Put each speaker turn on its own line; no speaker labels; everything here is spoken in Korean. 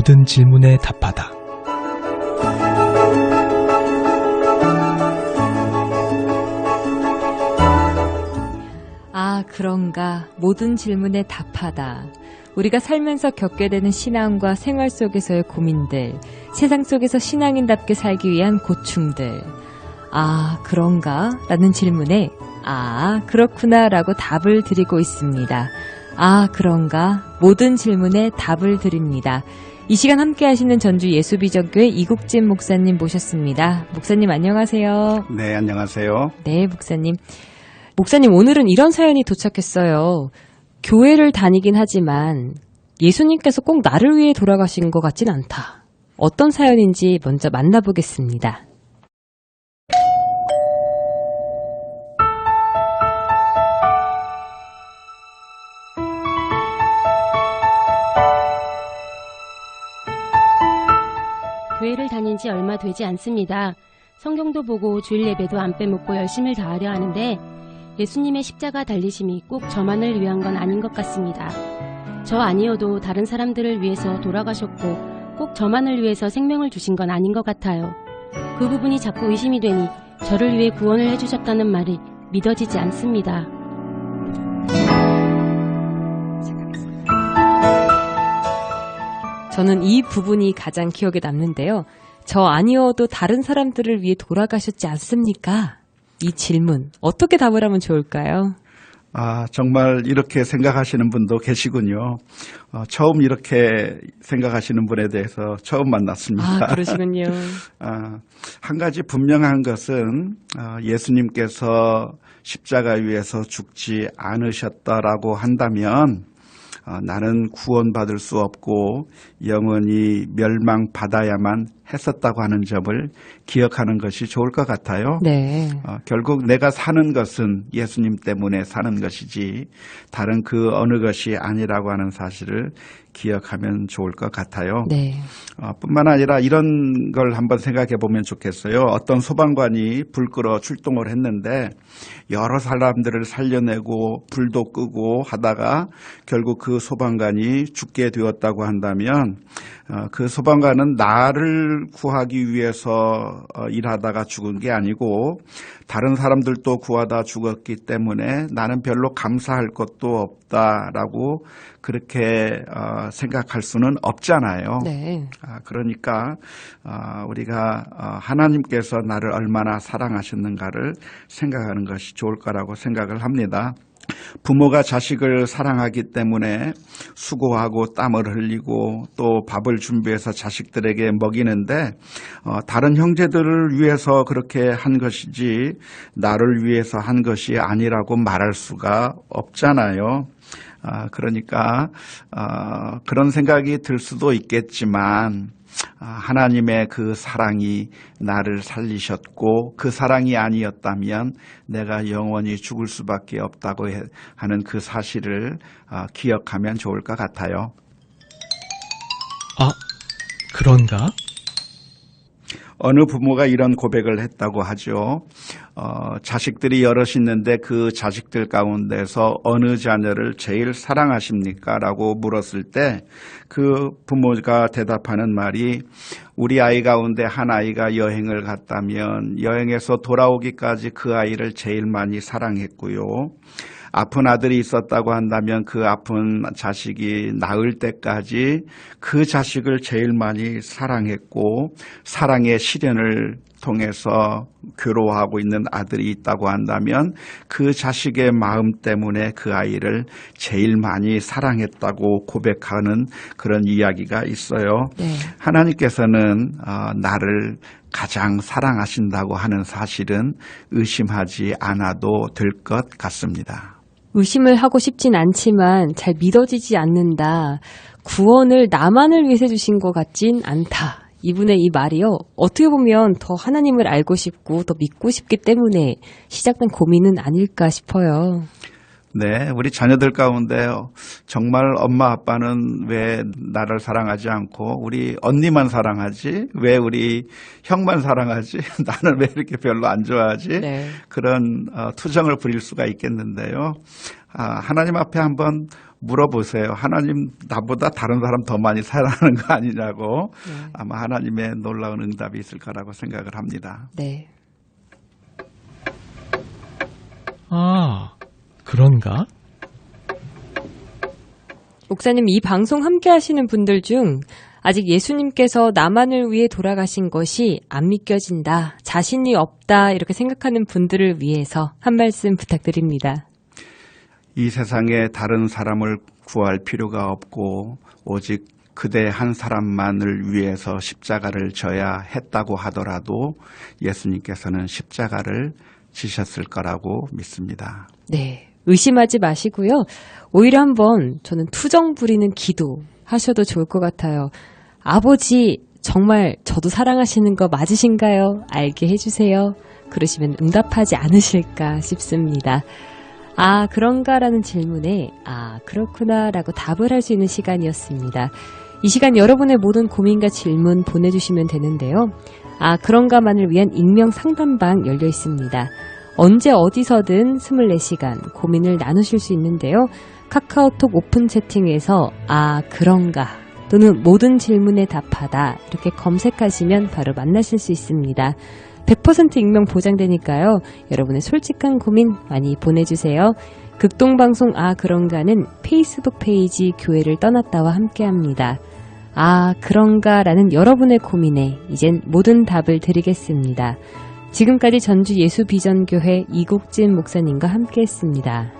모든 질문에 답하다.
아, 그런가. 모든 질문에 답하다. 우리가 살면서 겪게 되는 신앙과 생활 속에서의 고민들, 세상 속에서 신앙인답게 살기 위한 고충들. 아, 그런가? 라는 질문에 아, 그렇구나 라고 답을 드리고 있습니다. 아, 그런가? 모든 질문에 답을 드립니다. 이 시간 함께 하시는 전주 예수비전교회 이국진 목사님 모셨습니다. 목사님 안녕하세요.
네, 안녕하세요.
네, 목사님. 목사님, 오늘은 이런 사연이 도착했어요. 교회를 다니긴 하지만 예수님께서 꼭 나를 위해 돌아가신 것 같진 않다. 어떤 사연인지 먼저 만나보겠습니다.
교회를 다닌 지 얼마 되지 않습니다. 성경도 보고 주일 예배도 안 빼먹고 열심을 다하려 하는데 예수님의 십자가 달리심이 꼭 저만을 위한 건 아닌 것 같습니다. 저 아니어도 다른 사람들을 위해서 돌아가셨고 꼭 저만을 위해서 생명을 주신 건 아닌 것 같아요. 그 부분이 자꾸 의심이 되니 저를 위해 구원을 해주셨다는 말이 믿어지지 않습니다.
저는 이 부분이 가장 기억에 남는데요. 저 아니어도 다른 사람들을 위해 돌아가셨지 않습니까? 이 질문 어떻게 답을 하면 좋을까요?
아, 정말 이렇게 생각하시는 분도 계시군요. 처음 이렇게 생각하시는 분에 대해서 처음 만났습니다.
아, 그러시군요.
한 가지 분명한 것은 예수님께서 십자가 위에서 죽지 않으셨다라고 한다면 나는 구원받을 수 없고 영원히 멸망받아야만 했었다고 하는 점을 기억하는 것이 좋을 것 같아요.
네.
결국 내가 사는 것은 예수님 때문에 사는 것이지 다른 그 어느 것이 아니라고 하는 사실을 기억하면 좋을 것 같아요.
네.
뿐만 아니라 이런 걸 한번 생각해 보면 좋겠어요. 어떤 소방관이 불 끄러 출동을 했는데 여러 사람들을 살려내고 불도 끄고 하다가 결국 그 소방관이 죽게 되었다고 한다면 그 소방관은 나를 구하기 위해서 일하다가 죽은 게 아니고 다른 사람들도 구하다 죽었기 때문에 나는 별로 감사할 것도 없다라고 그렇게 생각할 수는 없잖아요.
네.
그러니까 우리가 하나님께서 나를 얼마나 사랑하셨는가를 생각하는 것이 좋을 거라고 생각을 합니다. 부모가 자식을 사랑하기 때문에 수고하고 땀을 흘리고 또 밥을 준비해서 자식들에게 먹이는데 다른 형제들을 위해서 그렇게 한 것이지 나를 위해서 한 것이 아니라고 말할 수가 없잖아요. 그러니까 그런 생각이 들 수도 있겠지만 하나님의 그 사랑이 나를 살리셨고 그 사랑이 아니었다면 내가 영원히 죽을 수밖에 없다고 하는 그 사실을 기억하면 좋을 것 같아요.
아, 그런가?
어느 부모가 이런 고백을 했다고 하죠. 자식들이 여럿 있는데 그 자식들 가운데서 어느 자녀를 제일 사랑하십니까? 라고 물었을 때 그 부모가 대답하는 말이 우리 아이 가운데 한 아이가 여행을 갔다면 여행에서 돌아오기까지 그 아이를 제일 많이 사랑했고요. 아픈 아들이 있었다고 한다면 그 아픈 자식이 나을 때까지 그 자식을 제일 많이 사랑했고 사랑의 시련을 통해서 괴로워하고 있는 아들이 있다고 한다면 그 자식의 마음 때문에 그 아이를 제일 많이 사랑했다고 고백하는 그런 이야기가 있어요.
네.
하나님께서는 나를 가장 사랑하신다고 하는 사실은 의심하지 않아도 될 것 같습니다.
의심을 하고 싶진 않지만 잘 믿어지지 않는다. 구원을 나만을 위해서 주신 것 같진 않다. 이분의 이 말이요. 어떻게 보면 더 하나님을 알고 싶고 더 믿고 싶기 때문에 시작된 고민은 아닐까 싶어요.
네, 우리 자녀들 가운데 정말 엄마 아빠는 왜 나를 사랑하지 않고 우리 언니만 사랑하지? 왜 우리 형만 사랑하지? 나는 왜 이렇게 별로 안 좋아하지?
네.
그런 투정을 부릴 수가 있겠는데요. 하나님 앞에 한번 물어보세요. 하나님 나보다 다른 사람 더 많이 사랑하는 거 아니냐고.
네.
아마 하나님의 놀라운 응답이 있을 거라고 생각을 합니다.
네.
아, 그런가?
목사님, 이 방송 함께 하시는 분들 중 아직 예수님께서 나만을 위해 돌아가신 것이 안 믿겨진다, 자신이 없다 이렇게 생각하는 분들을 위해서 한 말씀 부탁드립니다.
이 세상에 다른 사람을 구할 필요가 없고 오직 그대 한 사람만을 위해서 십자가를 져야 했다고 하더라도 예수님께서는 십자가를 지셨을 거라고 믿습니다.
네, 의심하지 마시고요. 오히려 한번 저는 투정 부리는 기도 하셔도 좋을 것 같아요. 아버지, 정말 저도 사랑하시는 거 맞으신가요? 알게 해주세요. 그러시면 응답하지 않으실까 싶습니다. 아, 그런가라는 질문에 아, 그렇구나 라고 답을 할 수 있는 시간이었습니다. 이 시간 여러분의 모든 고민과 질문 보내주시면 되는데요. 아, 그런가만을 위한 익명 상담방 열려 있습니다. 언제 어디서든 24시간 고민을 나누실 수 있는데요. 카카오톡 오픈 채팅에서 아, 그런가 또는 모든 질문에 답하다 이렇게 검색하시면 바로 만나실 수 있습니다. 100% 익명 보장되니까요. 여러분의 솔직한 고민 많이 보내주세요. 극동방송 아, 그런가는 페이스북 페이지 교회를 떠났다와 함께합니다. 아, 그런가 라는 여러분의 고민에 이젠 모든 답을 드리겠습니다. 지금까지 전주 예수비전교회 이국진 목사님과 함께했습니다.